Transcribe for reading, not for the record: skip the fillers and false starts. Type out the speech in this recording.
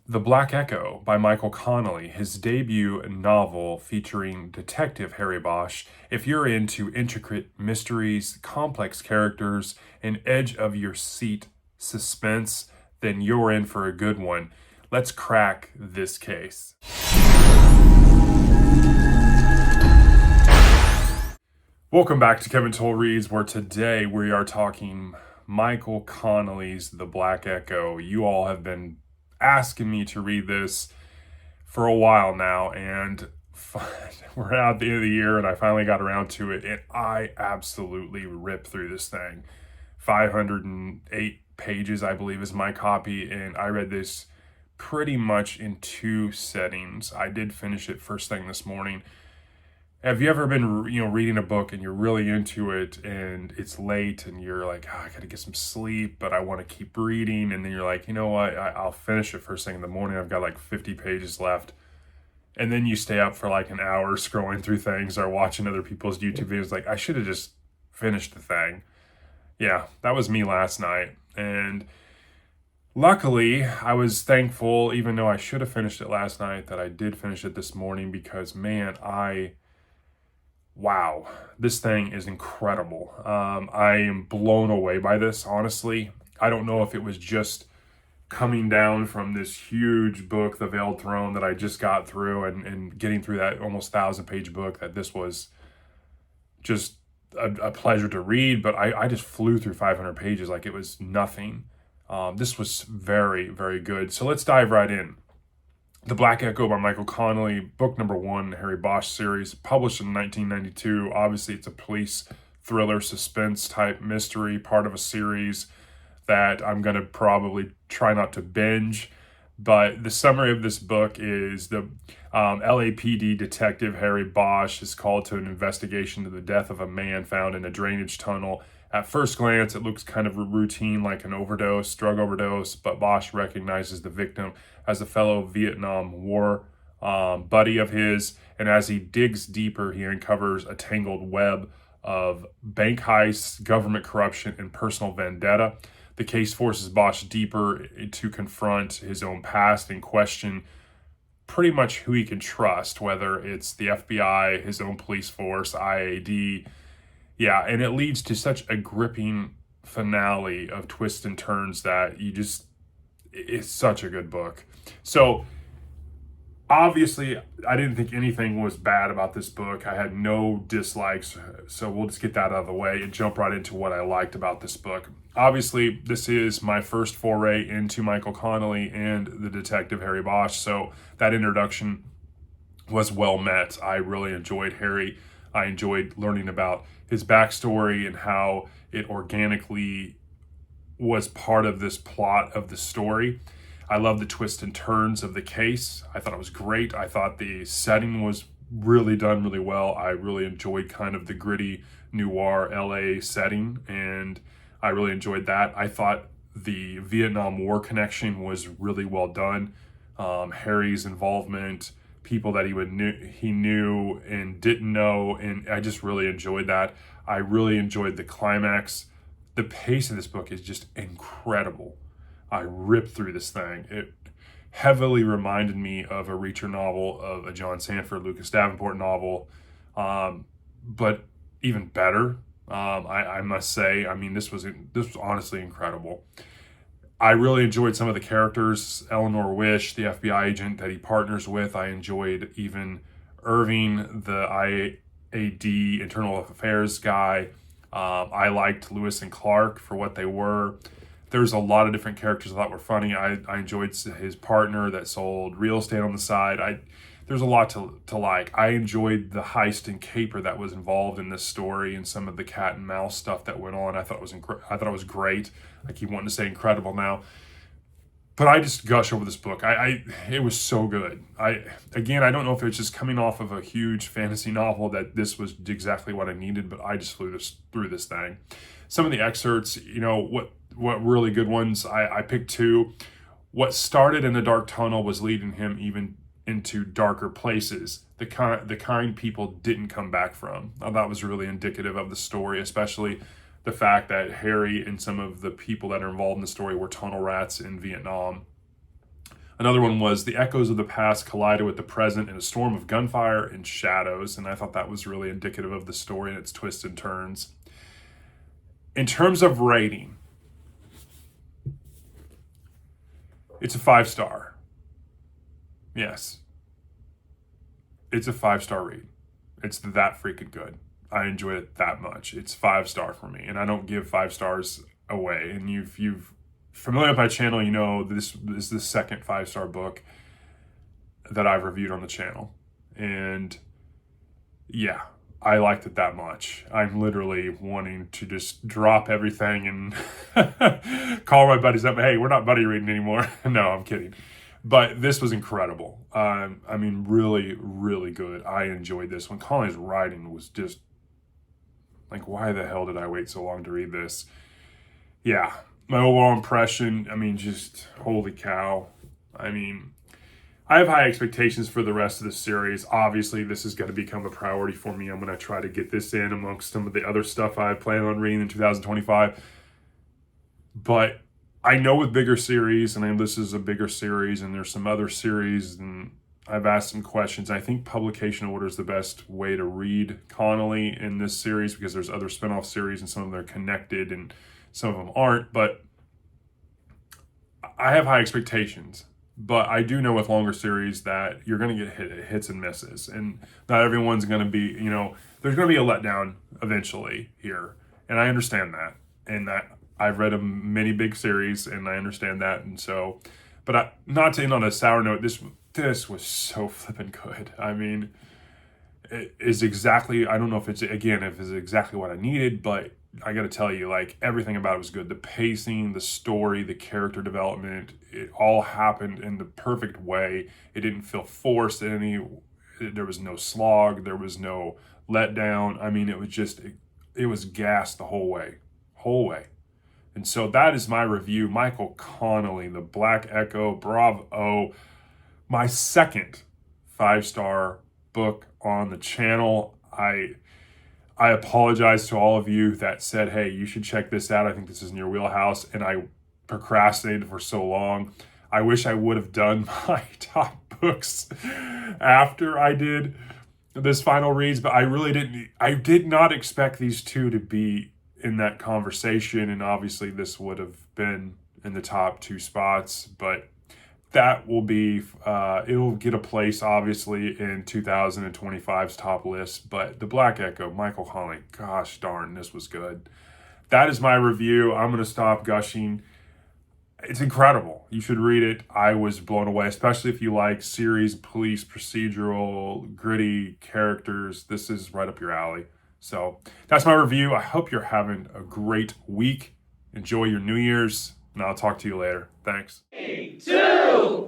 The Black Echo by Michael Connelly, his debut novel featuring Detective Harry Bosch. If you're into intricate mysteries, complex characters, and edge of your seat suspense, then you're in for a good one. Let's crack this case. Welcome back to Kevin Toll Reads, where today we are talking Michael Connelly's The Black Echo. You all have been asking me to read this for a while now, and we're at the end of the year, and I finally got around to it, and I absolutely ripped through this thing. 508 pages, I believe, is my copy, and I read this pretty much in two settings. I did finish it first thing this morning. Have you ever been, reading a book and you're really into it and it's late and you're like, I gotta get some sleep, but I want to keep reading. And then you're like, you know what? I'll finish it first thing in the morning. I've got like 50 pages left. And then you stay up for like an hour scrolling through things or watching other people's YouTube videos. Like, I should have just finished the thing. Yeah, that was me last night. And luckily, I was thankful, even though I should have finished it last night, that I did finish it this morning because, man, wow, this thing is incredible. I am blown away by this, honestly. I don't know if it was just coming down from this huge book, The Veiled Throne, that I just got through and getting through that almost 1,000-page book, that this was just a pleasure to read, but I just flew through 500 pages like it was nothing. This was very, very good. So let's dive right in. The Black Echo by Michael Connelly, book number 1, Harry Bosch series, published in 1992. Obviously, it's a police thriller, suspense type mystery, part of a series that I'm going to probably try not to binge. But the summary of this book is the LAPD detective Harry Bosch is called to an investigation into the death of a man found in a drainage tunnel. At first glance, it looks kind of routine, like an drug overdose, but Bosch recognizes the victim as a fellow Vietnam War buddy of his, and as he digs deeper, he uncovers a tangled web of bank heists, government corruption, and personal vendetta. The case forces Bosch deeper to confront his own past and question pretty much who he can trust, whether it's the FBI, his own police force, IAD. Yeah, and it leads to such a gripping finale of twists and turns that it's such a good book. So, obviously, I didn't think anything was bad about this book. I had no dislikes, so we'll just get that out of the way and jump right into what I liked about this book. Obviously, this is my first foray into Michael Connelly and the detective Harry Bosch, so that introduction was well met. I really enjoyed Harry. I enjoyed learning about his backstory and how it organically was part of this plot of the story. I love the twists and turns of the case. I thought it was great. I thought the setting was really done really well. I really enjoyed kind of the gritty noir LA setting, and I really enjoyed that. I thought the Vietnam War connection was really well done. Harry's involvement, people that he knew and didn't know, and I just really enjoyed that. I really enjoyed the climax. The pace of this book is just incredible. I ripped through this thing. It heavily reminded me of a Reacher novel, of a John Sanford, Lucas Davenport novel, but even better. I must say, I mean, this was honestly incredible. I really enjoyed some of the characters. Eleanor Wish, the FBI agent that he partners with. I enjoyed even Irving, the IAD internal affairs guy. I liked Lewis and Clark for what they were. There's a lot of different characters I thought were funny. I enjoyed his partner that sold real estate on the side. There's a lot to like. I enjoyed the heist and caper that was involved in this story and some of the cat and mouse stuff that went on. I thought it was great. I keep wanting to say incredible now, but I just gush over this book. It was so good. I don't know if it's just coming off of a huge fantasy novel that this was exactly what I needed, but I just flew through this thing. Some of the excerpts, what really good ones. I picked two. What started in the dark tunnel was leading him even into darker places. The kind people didn't come back from. That was really indicative of the story, especially the fact that Harry and some of the people that are involved in the story were tunnel rats in Vietnam. Another one was the echoes of the past collided with the present in a storm of gunfire and shadows. And I thought that was really indicative of the story and its twists and turns. In terms of rating, it's a 5-star. Yes. It's a 5-star read. It's that freaking good. I enjoyed it that much. It's 5-star for me. And I don't give 5 stars away. And you've familiar with my channel, you know this is the second 5-star book that I've reviewed on the channel. And yeah, I liked it that much. I'm literally wanting to just drop everything and call my buddies up. Hey, we're not buddy reading anymore. No, I'm kidding. But this was incredible. I mean, really, really good. I enjoyed this one. Connelly's writing was just like, why the hell did I wait so long to read this? Yeah, my overall impression, I mean, just holy cow. I mean, I have high expectations for the rest of the series. Obviously, this is going to become a priority for me. I'm going to try to get this in amongst some of the other stuff I plan on reading in 2025. But I know with bigger series, and I know this is a bigger series, and there's some other series, and I've asked some questions. I think publication order is the best way to read Connelly in this series because there's other spinoff series, and some of them are connected, and some of them aren't. But I have high expectations. But I do know with longer series that you're going to get hits and misses. And not everyone's going to be, there's going to be a letdown eventually here. And I understand that. And that I've read many big series and I understand that. And so, but not to end on a sour note, this was so flippin' good. I mean, it is exactly, I don't know if it's exactly what I needed, but I got to tell you, like, everything about it was good. The pacing, the story, the character development, it all happened in the perfect way. It didn't feel forced there was no slog, there was no letdown. I mean, it was gas the whole way. And so that is my review. Michael Connelly, The Black Echo, bravo. My second 5-star book on the channel. I apologize to all of you that said, hey, you should check this out. I think this is in your wheelhouse. And I procrastinated for so long. I wish I would have done my top books after I did this final reads, but I did not expect these two to be in that conversation. And obviously this would have been in the top 2 spots, but that will be, it'll get a place, obviously, in 2025's top list. But The Black Echo, Michael Connelly, gosh darn, this was good. That is my review. I'm going to stop gushing. It's incredible. You should read it. I was blown away, especially if you like series, police, procedural, gritty characters. This is right up your alley. So that's my review. I hope you're having a great week. Enjoy your New Year's, and I'll talk to you later. Thanks. 3, 2,